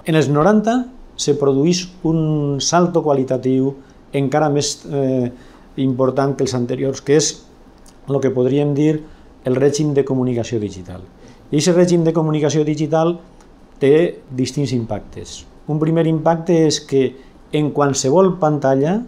En els 90 se produeix un salto qualitatiu encara més important que els anteriors, que és el que podríem dir el règim de comunicació digital. I aquest règim de comunicació digital té distints impactes. Un primer impacte és que en qualsevol pantalla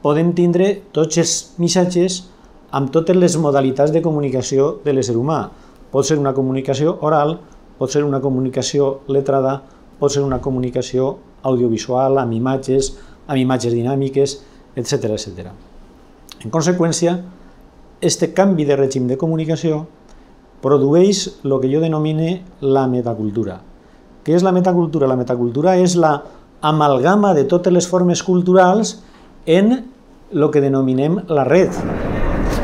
podem tindre tots els missatges amb totes les modalitats de comunicació de l'ésser humà. Pot ser una comunicació oral, pot ser una comunicació letrada, pot ser una comunicació audiovisual, amb imatges dinàmiques, etc. etc. En conseqüència, aquest canvi de règim de comunicació produeix el que jo denomine la metacultura. Què és la metacultura? La metacultura és l'amalgama de totes les formes culturals en el que denominem la red.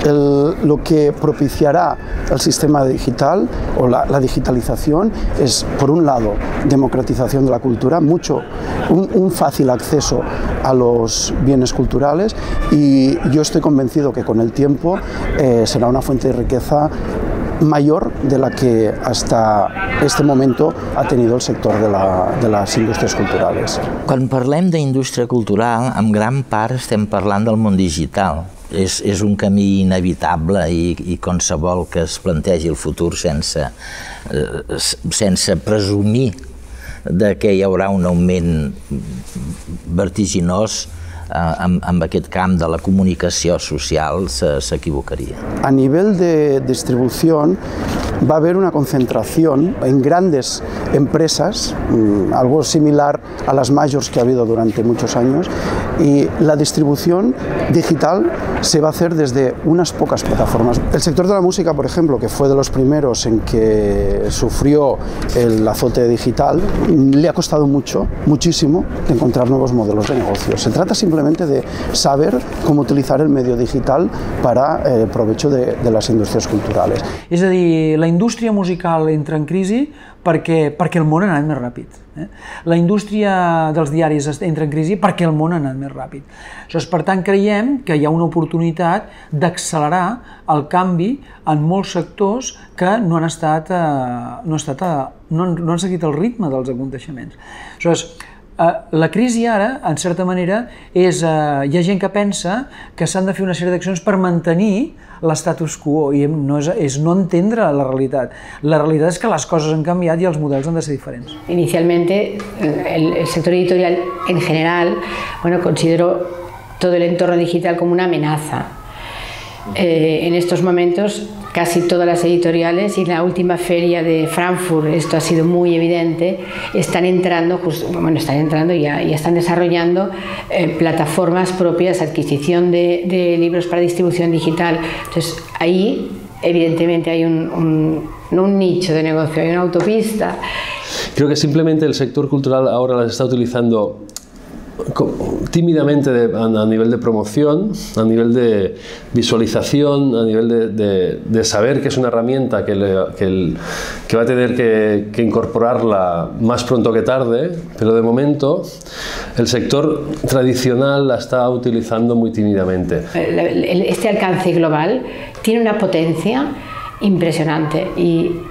Lo que propiciará el sistema digital o la digitalización es, por un lado, democratización de la cultura, un fácil acceso a los bienes culturales, y yo estoy convencido que con el tiempo será una fuente de riqueza mayor de la que hasta este momento ha tenido el sector de las industrias culturales. Quan parlem d'indústria cultural, en gran part estem parlant del món digital. És un camí inevitable i qualsevol que es plantegi el futur sense presumir que hi haurà un augment vertiginós amb aquest camp de la comunicació social s'equivocaria. A nivel de distribución va a haber una concentración en grandes empresas, algo similar a las majors que ha habido durante muchos años, y la distribución digital se va a hacer desde unas pocas plataformas. El sector de la música, por ejemplo, que fue de los primeros en que sufrió el azote digital, le ha costado muchísimo encontrar nuevos modelos de negocio. Se trata simplemente de saber cómo utilizar el medio digital para el provecho de las industrias culturales. És a dir, la indústria musical entra en crisi perquè el món ha anat més ràpid. La indústria dels diaris entra en crisi perquè el món ha anat més ràpid. Per tant, creiem que hi ha una oportunitat d'accelerar el canvi en molts sectors que no han seguit el ritme dels aconteixements. La crisi ara, en certa manera, hi ha gent que pensa que s'han de fer una sèrie d'accions per mantenir l'estatus quo, i és no entendre la realitat. La realitat és que les coses han canviat i els models han de ser diferents. Inicialmente, el sector editorial en general, consideró todo el entorno digital como una amenaza. En estos momentos, casi todas las editoriales, y en la última feria de Frankfurt esto ha sido muy evidente, están entrando y ya están desarrollando plataformas propias, adquisición de libros para distribución digital. Entonces ahí evidentemente hay no un nicho de negocio, hay una autopista. Creo que simplemente el sector cultural ahora las está utilizando tímidamente a nivel de promoción, a nivel de visualización, a nivel de saber que es una herramienta que va a tener que incorporarla más pronto que tarde, pero de momento el sector tradicional la está utilizando muy tímidamente. Este alcance global tiene una potencia impresionante, y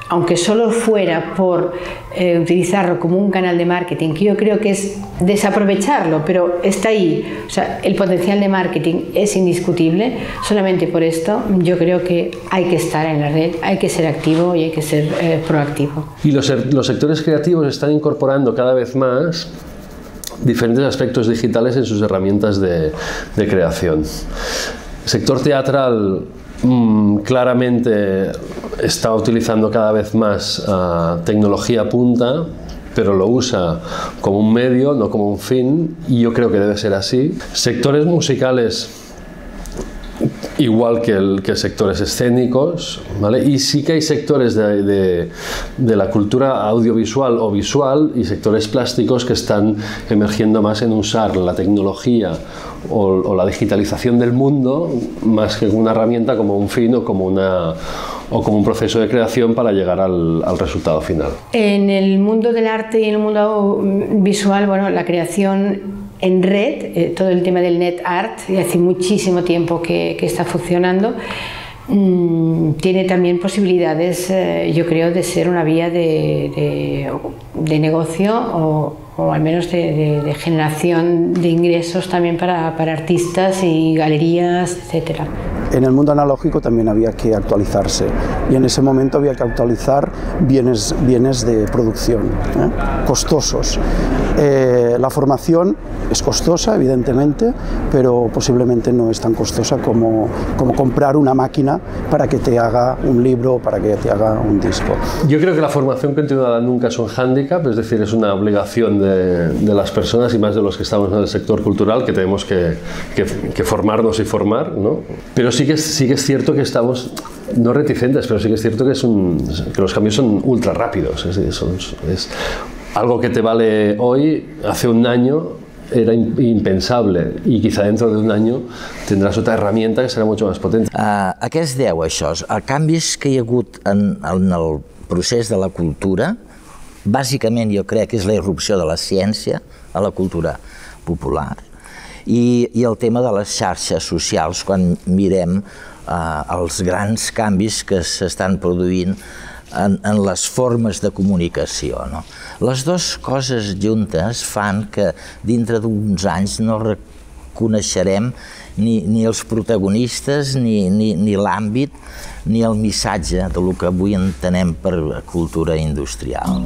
aunque solo fuera por utilizarlo como un canal de marketing, que yo creo que es desaprovecharlo, pero está ahí. O sea, el potencial de marketing es indiscutible. Solamente por esto yo creo que hay que estar en la red, hay que ser activo y hay que ser proactivo. Y los sectores creativos están incorporando cada vez más diferentes aspectos digitales en sus herramientas de creación. El sector teatral claramente está utilizando cada vez más tecnología punta, pero lo usa como un medio, no como un fin, y yo creo que debe ser así. Sectores musicales, igual que sectores escénicos, ¿vale? Y sí que hay sectores de la cultura audiovisual o visual y sectores plásticos que están emergiendo más en usar la tecnología o la digitalización del mundo más que una herramienta como un fin o como un proceso de creación para llegar al resultado final. En el mundo del arte y en el mundo visual, la creación en red, todo el tema del net art, hace muchísimo tiempo que está funcionando, tiene también posibilidades, yo creo, de ser una vía de negocio o al menos de generación de ingresos también para artistas y galerías, etc. En el mundo analógico también había que actualizarse y en ese momento había que actualizar bienes de producción, costosos. La formación es costosa, evidentemente, pero posiblemente no es tan costosa como comprar una máquina para que te haga un libro, para que te haga un disco. Yo creo que la formación continuada nunca es un hándicap, es decir, es una obligación de las personas y más de los que estamos en el sector cultural, que tenemos que formarnos y formar, ¿no? Pero sí que es cierto que estamos, no reticentes, pero sí que es cierto que los cambios son ultra rápidos, es algo que te vale hoy, hace un año era impensable i quizá dentro d'un any tindràs otra herramienta que serà mucho más potente. A què es deu això? A canvis que hi ha hagut en el procés de la cultura, bàsicament jo crec que és la irrupció de la ciència a la cultura popular i el tema de les xarxes socials quan mirem els grans canvis que s'estan produint en les formes de comunicació. Les dues coses juntes fan que dintre d'uns anys no reconeixerem ni els protagonistes, ni l'àmbit, ni el missatge del que avui entenem per cultura industrial.